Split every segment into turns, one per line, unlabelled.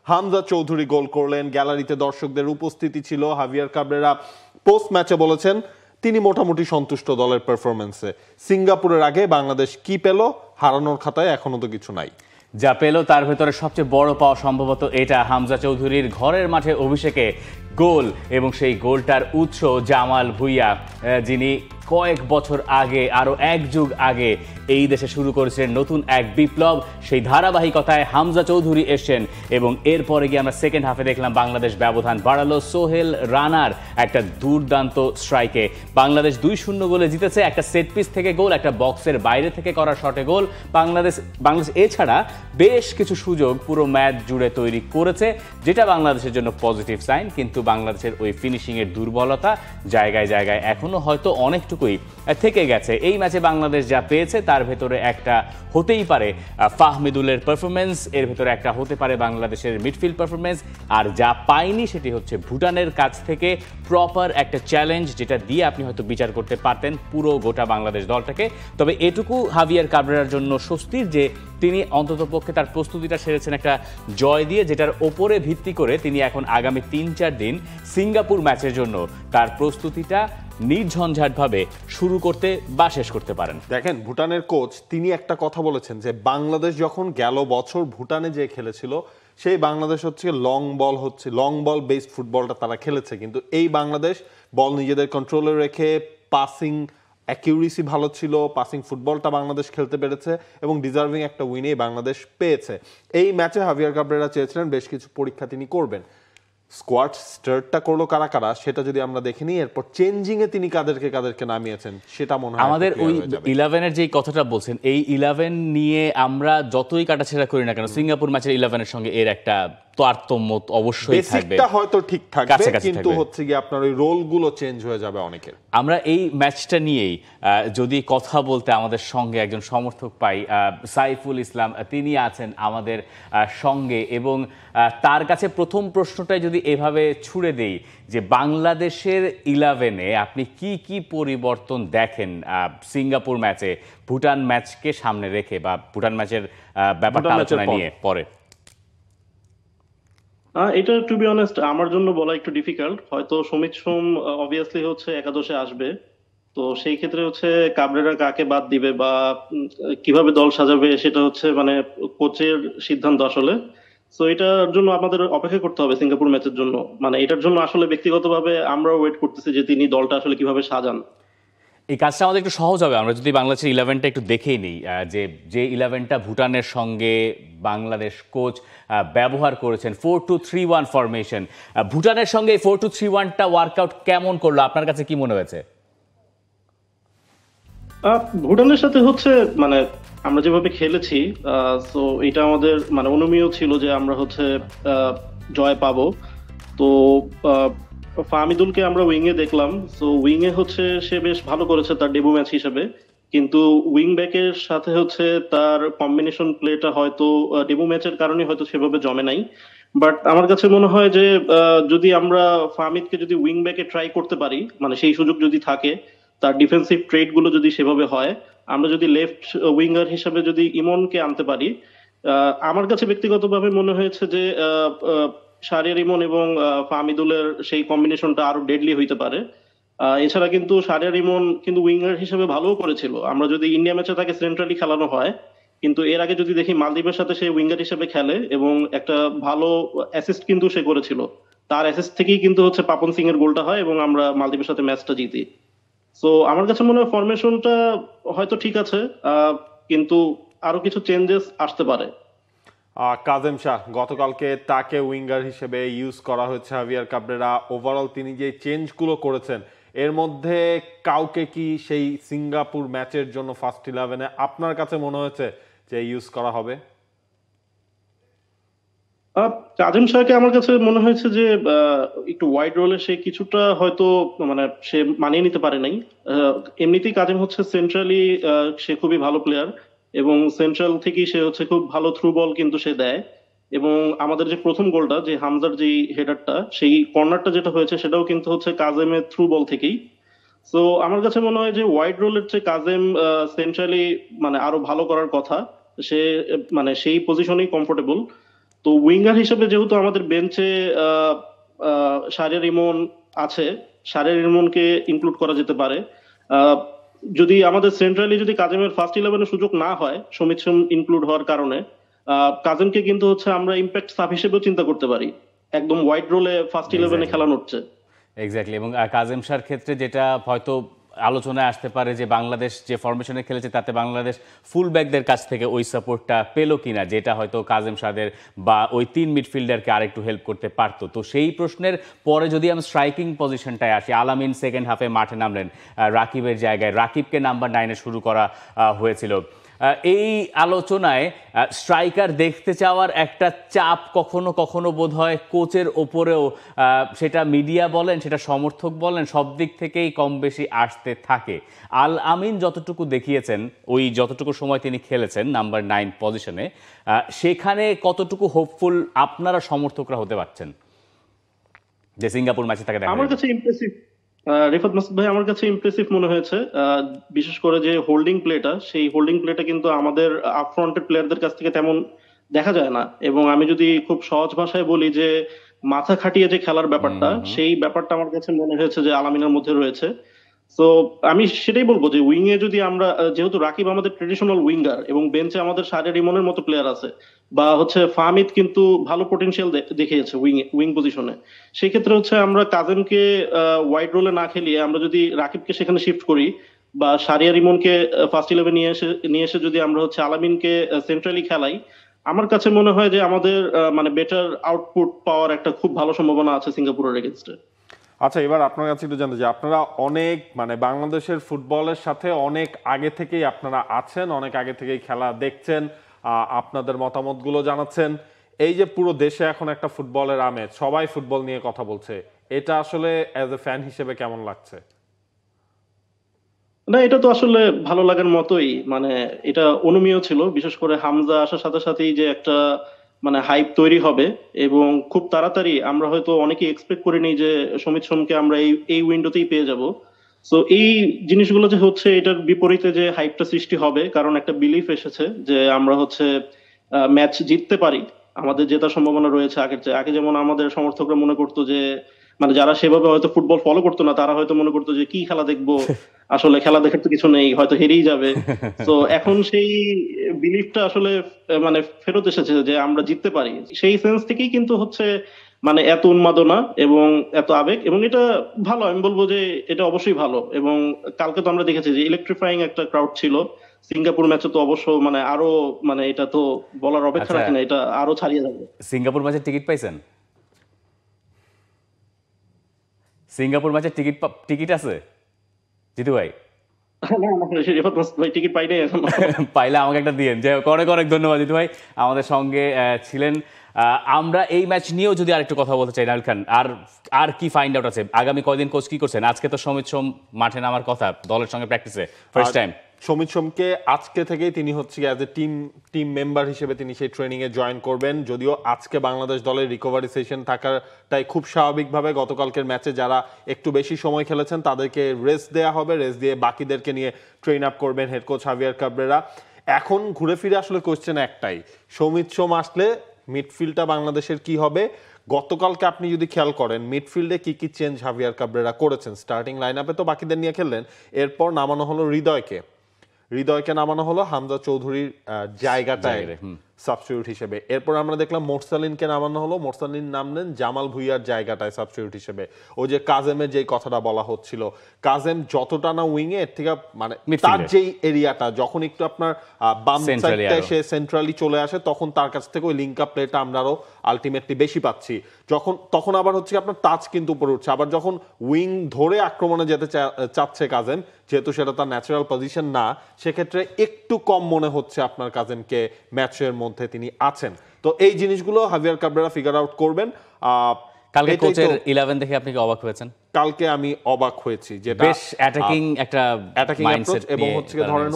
হামজা চৌধুরী গোল করলেন, গ্যালারিতে দর্শকদের উপস্থিতি ছিল। হাভিয়ার কাবরেরা পোস্ট ম্যাচে বলেছেন তিনি মোটামুটি সন্তুষ্ট দলের পারফরমেন্সে। সিঙ্গাপুরের আগে বাংলাদেশ কি পেল? হারানোর খাতায় এখনো তো কিছু নাই।
যা পেল তার ভেতরে সবচেয়ে বড় পাওয়া সম্ভবত এটা, হামজা চৌধুরীর ঘরের মাঠে অভিষেকে গোল, এবং সেই গোলটার উৎস জামাল ভুঁইয়া, যিনি কয়েক বছর আগে, আরও এক যুগ আগে এই দেশে শুরু করেছিলেন নতুন এক বিপ্লব। সেই ধারাবাহিকতায় হামজা চৌধুরী এসছেন, এবং এরপরে গিয়ে আমরা সেকেন্ড হাফে দেখলাম বাংলাদেশ ব্যবধান বাড়ালো সোহেল রানার একটা দুর্দান্ত স্ট্রাইকে। বাংলাদেশ 2-0 গোলে জিতেছে। একটা সেট পিস থেকে গোল, একটা বক্সের বাইরে থেকে করা শটে গোল। বাংলাদেশ এছাড়া বেশ কিছু সুযোগ পুরো ম্যাচ জুড়ে তৈরি করেছে, যেটা বাংলাদেশের জন্য পজিটিভ সাইন। কিন্তু বাংলাদেশের ওই ফিনিশিংয়ের দুর্বলতা জায়গায় জায়গায় এখনো হয়তো অনেকটুকুই থেকে গেছে। এই ম্যাচে বাংলাদেশ যা পেয়েছে তার ভেতরে একটা হতেই পারে ফাহমিদুলের পারফরমেন্স, এর ভেতরে একটা হতে পারে বাংলাদেশের মিডফিল্ড পারফরমেন্স, আর যা পাইনি সেটি হচ্ছে ভুটানের কাছ থেকে প্রপার একটা চ্যালেঞ্জ, যেটা দিয়ে আপনি হয়তো বিচার করতে পারতেন পুরো গোটা বাংলাদেশ দলটাকে। তবে এটুকু হাভিয়ার কাবরেরার জন্য স্বস্তির যে তিনি অন্ততপক্ষে তার প্রস্তুতিটা সেরেছেন একটা জয় দিয়ে, যেটার ওপরে ভিত্তি করে তিনি এখন আগামী 3-4 দিন সিঙ্গাপুর ম্যাচের জন্য তার প্রস্তুতিটা নির্ঝঞ্ঝাটভাবে শুরু করতে বা শেষ করতে পারেন।
দেখেন, ভুটানের কোচ তিনি একটা কথা বলেছেন যে বাংলাদেশ যখন গেল বছর ভুটানে যে খেলেছিল সেই বাংলাদেশ হচ্ছে লং বল বেসড ফুটবলটা তারা খেলেছে, কিন্তু এই বাংলাদেশ বল নিজেদের কন্ট্রোলে রেখে পাসিং অ্যাকিউরেসি ভালো ছিল, পাসিং ফুটবলটা বাংলাদেশ খেলতে পেরেছে এবং ডিজার্ভিং একটা উইনেই বাংলাদেশ পেয়েছে। এই ম্যাচে হাভিয়ার কাবরেরা চেয়েছিলেন বেশ কিছু পরীক্ষা তিনি করবেন। স্কোয়াড স্টার্টটা করলো কারা কারা সেটা যদি আমরা দেখে নিই, এরপর চেঞ্জিং এ তিনি কাদেরকে নামিয়েছেন সেটা মনে হয়
আমাদের ওই 11-এর যে কথাটা বলছেন, এই 11 নিয়ে আমরা যতই কাটাছেড়া করি না কেন, সিঙ্গাপুর ম্যাচের 11-এর সঙ্গে এর একটা তারতম্য অবশ্যই থাকবে।
বেসিকটা হয়তো ঠিক থাকবে, কিন্তু হচ্ছে কি আপনার ওই রোলগুলো চেঞ্জ হয়ে যাবে অনেকের।
আমরা এই ম্যাচটা নিয়েই যদি কথা বলতে আমাদের সঙ্গে একজন সমর্থক পাই, সাইফুল ইসলাম, তিনি আছেন আমাদের সঙ্গে, এবং তার কাছে প্রথম প্রশ্নটাই যদি এভাবে ছুড়ে দেই যে বাংলাদেশের 11-এ আপনি কি কি পরিবর্তন দেখেন সিঙ্গাপুর ম্যাচে ভুটান ম্যাচকে সামনে রেখে, বা ভুটান ম্যাচের ব্যাপারটা আলোচনা নিয়ে পরে?
এটা টু বি অনেস্ট আমার জন্য বলা একটু ডিফিকাল্ট। হয়তো সমিত সোম অবভিয়াসলি হচ্ছে একাদশে আসবে, তো সেই ক্ষেত্রে হচ্ছে কাবরেরা কাকে বাদ দিবে বা কিভাবে দল সাজাবে সেটা হচ্ছে মানে কোচের সিদ্ধান্ত আসলে। তো এটার জন্য আমাদের অপেক্ষা করতে হবে সিঙ্গাপুর ম্যাচের জন্য। মানে এটার জন্য আসলে ব্যক্তিগতভাবে আমরাও ওয়েট করতেছি যে তিনি দলটা আসলে কিভাবে সাজান।
এই কাজটা আমাদের একটু সহজ হবে আমরা যদি বাংলাদেশের 11টা একটু দেখেই নিই, যে 11টা ভুটানের সঙ্গে বাংলাদেশ কোচ ব্যবহার করেছেন 4-2-3-1 ফরমেশন। ভুটানের সঙ্গে এই 4-2-3-1টা ওয়ার্কআউট কেমন করলো, আপনার কাছে কি মনে হয়েছে?
ভুটানের সাথে হচ্ছে মানে আমরা যেভাবে খেলেছি, তো এটা আমাদের মানে অনুমেয় ছিল যে আমরা হচ্ছে জয় পাবো। তো ফাহমিদুলকে আমরা উইং এ দেখলাম, তো উইং এ হচ্ছে সে বেশ ভালো করেছে তার ডেবু ম্যাচ হিসেবে, কিন্তু উইং ব্যাকের সাথে হচ্ছে তার কম্বিনেশন প্লেটা হয়তো ডেবু ম্যাচের কারণে হয়তো সেভাবে জমে নাই। বাট আমার কাছে মনে হয় যে যদি আমরা ফাহমিদকে যদি উইং ব্যাকে ট্রাই করতে পারি, মানে সেই সুযোগ যদি থাকে, তার ডিফেন্সিভ ট্রেড গুলো যদি সেভাবে হয়, আমরা যদি লেফট উইঙ্গার হিসেবে যদি ইমনকে আনতে পারি, আমার কাছে ব্যক্তিগতভাবে মনে হয়েছে যে শাহরিয়ার ইমন এবং ফাহমিদুলের সেই কম্বিনেশনটা আরো ডেডলি হইতে পারে। এছাড়া কিন্তু শাহরিয়ার ইমন কিন্তু উইঙ্গার হিসেবে ভালোও করেছিল। আমরা যদি ইন্ডিয়া ম্যাচে তাকে সেন্ট্রালি খেলানো হয়, কিন্তু এর আগে যদি দেখি মালদ্বীপের সাথে সে উইঙ্গার হিসেবে খেলে এবং একটা ভালো অ্যাসিস্ট কিন্তু সে করেছিল। তার অ্যাসিস্ট থেকেই কিন্তু হচ্ছে পাপন সিং এর গোলটা হয় এবং আমরা মালদ্বীপের সাথে ম্যাচটা জিতি। সো আমার কাছে মনে হয় ফরমেশনটা হয়তো ঠিক আছে, কিন্তু আরো কিছু চেঞ্জেস আসতে পারে।
কাজেম শাহ, গতকালকে তাকে উইঙ্গার হিসেবে ইউজ করা হয়েছে হাভিয়ার কাবরেরা। ওভারঅল তিনি যে চেঞ্জগুলো করেছেন এর মধ্যে কাউকে কি সেই সিঙ্গাপুর ম্যাচের জন্য ফার্স্ট 11-এ আপনার কাছে মনে হয়েছে যে ইউজ করা হবে?
কাজিম শাহকে আমার কাছে মনে হয়েছে যে একটু ওয়াইড রোলে সে কিছুটা হয়তো মানে সে মানিয়ে নিতে পারে নাই। এমনিতেই কাজিম হচ্ছে সেন্ট্রালি সে খুবই ভালো প্লেয়ার, এবং সেন্ট্রাল থেকেই সে হচ্ছে খুব ভালো থ্রু বল কিন্তু সে দেয়। এবং আমাদের যে প্রথম গোলটা, যে হামজার যে হেডারটা, সেই কর্নারটা যেটা হয়েছে সেটাও কিন্তু হচ্ছে কাজেমের থ্রু বল থেকেই। সো আমার কাছে মনে হয় যে ওয়াইড রোলের চেয়ে কাজেম সেন্ট্রালি মানে আরো ভালো করার কথা। সে মানে সেই পজিশনেই কমফোর্টেবল। তো উইঙ্গার হিসেবে যেহেতু আমাদের বেঞ্চে শাহরিয়ার ইমন আছে, শাহরিয়ার ইমনকে ইনক্লুড করা যেতে পারে। আহ, যদি আমাদের সেন্ট্রালি যদি কাজেমের ফার্স্ট 11-এ সুযোগ না হয় সমিত সোম ইনক্লুড হওয়ার কারণে, কাজেমকে কিন্তু হচ্ছে আমরা ইম্প্যাক্ট সাব হিসেবেও চিন্তা করতে পারি, একদম ওয়াইড রোলে ফার্স্ট 11-এ খেলানো হচ্ছে।
এক্স্যাক্টলি। এবং কাজেম শাহর ক্ষেত্রে যেটা হয়তো আলোচনায় আসতে পারে যে বাংলাদেশ যে ফরমেশনে খেলেছে তাতে বাংলাদেশ ফুল ব্যাকদের কাছ থেকে ওই সাপোর্টটা পেলো কিনা, যেটা হয়তো কাজেম শাহদের বা ওই 3 মিডফিল্ডারকে আরেকটু হেল্প করতে পারতো। তো সেই প্রশ্নের পরে যদি আমি স্ট্রাইকিং পজিশনটায় আসি, আলামিন সেকেন্ড হাফে মাঠে নামলেন রাকিবের জায়গায়, রাকিবকে নাম্বার 9-এ শুরু করা হয়েছিল। এই আলোচনায় স্ট্রাইকার দেখতে চাওয়ার একটা চাপ কখনো কখনো বোধ হয় কোচের ওপরেও, সেটা মিডিয়া বলেন সেটা সমর্থক বলেন, সব দিক থেকেই কম বেশি আসতে থাকে। আল আমিন যতটুকু দেখিয়েছেন, ওই যতটুকু সময় তিনি খেলেছেন নাম্বার 9 পজিশনে, সেখানে কতটুকু হোপফুল আপনারা সমর্থকরা হতে পারছেন যে সিঙ্গাপুর ম্যাচে তাকে দেখা
আমার কাছে ইমপ্রেসিভ রিফাত মাসুদ ভাই, আমার কাছে ইমপ্রেসিভ মনে হয়েছে। বিশেষ করে যে হোল্ডিং প্লেটা, সেই হোল্ডিং প্লেটা কিন্তু আমাদের আপফ্রন্টের প্লেয়ারদের কাছ থেকে তেমন দেখা যায় না। এবং আমি যদি খুব সহজ ভাষায় বলি যে মাথা খাটিয়ে যে খেলার ব্যাপারটা, সেই ব্যাপারটা আমার কাছে মনে হয়েছে যে আলামিনের মধ্যে রয়েছে। তো আমি সেটাই বলবো যে উইং এ যদি আমরা, যেহেতু রাকিব আমাদের ট্রেডিশনাল উইঙ্গার এবং বেঞ্চে আমাদের শাহরিয়ার ইমনের মতো প্লেয়ার আছে, বা হচ্ছে ফাহমিদ কিন্তু ভালো পোটেনশিয়াল দেখিয়েছে উইং পজিশনে, সেই ক্ষেত্রে হচ্ছে আমরা কাজেমকে ওয়াইড রোলে না খেলিয়ে আমরা যদি রাকিবকে সেখানে শিফট করি, বা শাহরিয়ার ইমনকে ফার্স্ট 11 নিয়ে এসে যদি আমরা হচ্ছে আলামিনকে সেন্ট্রালি খেলাই, আমার কাছে মনে হয় যে আমাদের মানে বেটার আউটপুট পাওয়ার একটা খুব ভালো সম্ভাবনা আছে সিঙ্গাপুরের এগেইনস্টে।
আচ্ছা, এবার আপনার কাছে একটু জানতে চাই, আপনারা অনেক মানে বাংলাদেশের ফুটবলের সাথে অনেক আগে থেকেই আপনারা আছেন, অনেক আগে থেকেই খেলা দেখছেন, আপনাদের মতামতগুলো জানাচ্ছেন। এই যে পুরো দেশে এখন একটা ফুটবলের আমেজ, সবাই ফুটবল নিয়ে কথা বলছে, এটা আসলে অ্যাজ এ ফ্যান হিসেবে কেমন লাগছে?
না, এটা তো আসলে ভালো লাগার মতোই, মানে এটা অনুমেয় ছিল। বিশেষ করে হামজা আসার সাথে সাথেই যে একটা মানে হাইপ তৈরি হবে, এবং খুব তাড়াতাড়ি আমরা হয়তো অনেকেই এক্সপেক্ট করিনি যে সমিত সোমকে আমরা এই উইন্ডোতেই পেয়ে যাব। সো এই জিনিসগুলো যে হচ্ছে, এটার বিপরীতে যে হাইপটা সৃষ্টি হবে, কারণ একটা বিলিফ এসেছে যে আমরা হচ্ছে ম্যাচ জিততে পারি, আমাদের জেতার সম্ভাবনা রয়েছে আগের চেয়ে। আগে যেমন আমাদের সমর্থকরা মনে করতো যে, মানে যারা সেভাবে হয়তো ফুটবল ফলো করতো না, তারা হয়তো মনে করতো যে কি খেলা দেখবো, আসলে খেলা দেখার তো কিছু নেই, হয়তো হেরেই যাবে। তো এখন সেই বিলিফটা আসলে মানে ফেরত এসেছে যে আমরা জিততে পারি। সেই সেন্স থেকেই কিন্তু হচ্ছে মানে এত উন্মাদনা এবং এত আবেগ, এবং এটা ভালো, আমি বলবো যে এটা অবশ্যই ভালো। এবং কালকে তো আমরা দেখেছি যে ইলেকট্রিফাইং একটা ক্রাউড ছিল। সিঙ্গাপুর ম্যাচে তো অবশ্য মানে আরো, মানে এটা তো বলার অপেক্ষা রাখে না, এটা আরো ছাড়িয়ে যাবে।
সিঙ্গাপুর ম্যাচের টিকিট পাইছেন? সিঙ্গাপুর ম্যাচের টিকিট আছে জিতু ভাই?
টিকিট পাইনি এখন।
পাইলে আমাকে একটা দিয়েন। যাই হোক, অনেক অনেক ধন্যবাদ জিতু ভাই, আমাদের সঙ্গে ছিলেন। আমরা এই ম্যাচ নিয়েও যদি আরেকটু কথা বলতে চাই, নাহিদ খান, আর কি ফাইন্ড আউট আছে? আগামী কয়দিন কোচ কি করছেন? আজকে তো সমিত সোম মাঠে নামার কথা দলের সঙ্গে প্র্যাকটিসে, ফার্স্ট টাইম।
সমিত সোমকে আজকে থেকেই তিনি হচ্ছে অ্যাজ এ টিম মেম্বার হিসেবে তিনি সেই ট্রেনিং এ জয়েন করবেন। যদিও আজকে বাংলাদেশ দলের রিকভারি সেশন থাকাটাই খুব স্বাভাবিকভাবে, গতকালকের ম্যাচে যারা একটু বেশি সময় খেলেছেন তাদেরকে রেস্ট দেওয়া হবে, রেস্ট দিয়ে বাকিদেরকে নিয়ে ট্রেন আপ করবেন হেড কোচ হাভিয়ার কাবরেরা। এখন ঘুরে ফিরে আসলে কোশ্চেন একটাই, সমিত সোম আসলে মিডফিল্ডটা বাংলাদেশের কি হবে? গতকালকে আপনি যদি খেয়াল করেন মিডফিল্ডে কি কি চেঞ্জ হাভিয়ার কাবরেরা করেছেন। স্টার্টিং লাইন আপে তো বাকিদের নিয়ে খেললেন, এরপর নামানো হলো হৃদয়কে নামানো হলো হামজা চৌধুরীর জায়গাটায় সাবস্টিটিউট হিসেবে। এরপর আমরা দেখলাম মোরসালিনকে নামানো হলো, মোরসালিন নামলেন জামাল ভুঁইয়ার জায়গাটায় সাবস্টিটিউট হিসেবে। ওই যে কাজেমের যেই কথাটা বলা হচ্ছিল, কাজেম যতটা না উইংয়ে, এর থেকে মানে তার যেই এরিয়াটা যখন একটু আপনার বাম সাইডটা এসে সেন্ট্রালি চলে আসে, তখন তার কাছ থেকে ওই লিঙ্ক আপ প্লেটা আমরা আরো আলটিমেটলি বেশি পাচ্ছি। তখন আবার হচ্ছে আপনার টাচ কিন্তু উপরে উঠছে। আবার যখন উইং ধরে আক্রমণে যেতে চাচ্ছে কাজেম, যেহেতু সেটা তার ন্যাচারাল পজিশন না, সেক্ষেত্রে একটু কম মনে হচ্ছে আপনার কাজেমকে ম্যাচের মধ্যে তিনি আছেন। তো এই জিনিসগুলো হাভিয়ার কাবরেরা ফিগার আউট করবেন।
কালকে কোচের 11 দেখে আপনি কি অবাক হয়েছেন?
কালকে আমি অবাক হয়েছি, যেটা
বেশ অ্যাটাকিং একটা মাইন্ডসেট,
এবং হচ্ছে ধরেন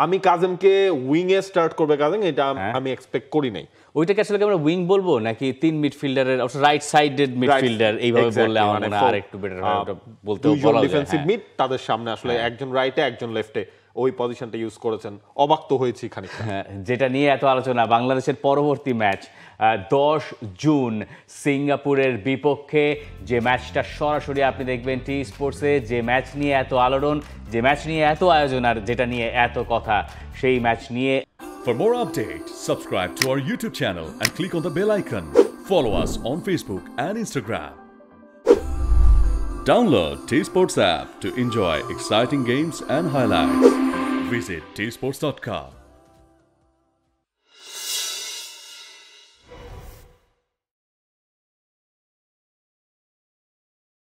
আমি কাজেমকে উইং এ স্টার্ট করবে কাজেম, এটা আমি এক্সপেক্ট করি নাই।
ওইটাকে আসলে আমরা উইং বলবো নাকি 3 মিডফিল্ডারের রাইট সাইডেড মিডফিল্ডার, এইভাবে বললে আমার মনে হয় আরেকটু বেটার হয়। ওটা বলতে বলা যায়
ডিফেন্সিভ মিড, তাদের সামনে আসলে একজন রাইটে একজন লেফটে, ওই পজিশনটা ইউজ করেছেন, অবাক তো হয়েছি খানিকটা।
হ্যাঁ, যেটা নিয়ে এত আলোচনা, বাংলাদেশের পরবর্তী ম্যাচ 10 জুন সিঙ্গাপুরের বিপক্ষে, যে ম্যাচটা সরাসরি আপনি দেখবেন টি স্পোর্টসে, যে ম্যাচ নিয়ে এত আলোড়ন, যে ম্যাচ নিয়ে এত আয়োজন, আর যেটা নিয়ে এত কথা, সেই ম্যাচ নিয়ে।
For more updates, subscribe to our YouTube channel and click on the bell icon. Follow us on Facebook and Instagram. Download T-Sports app to enjoy exciting games and highlights. Visit tsports.com.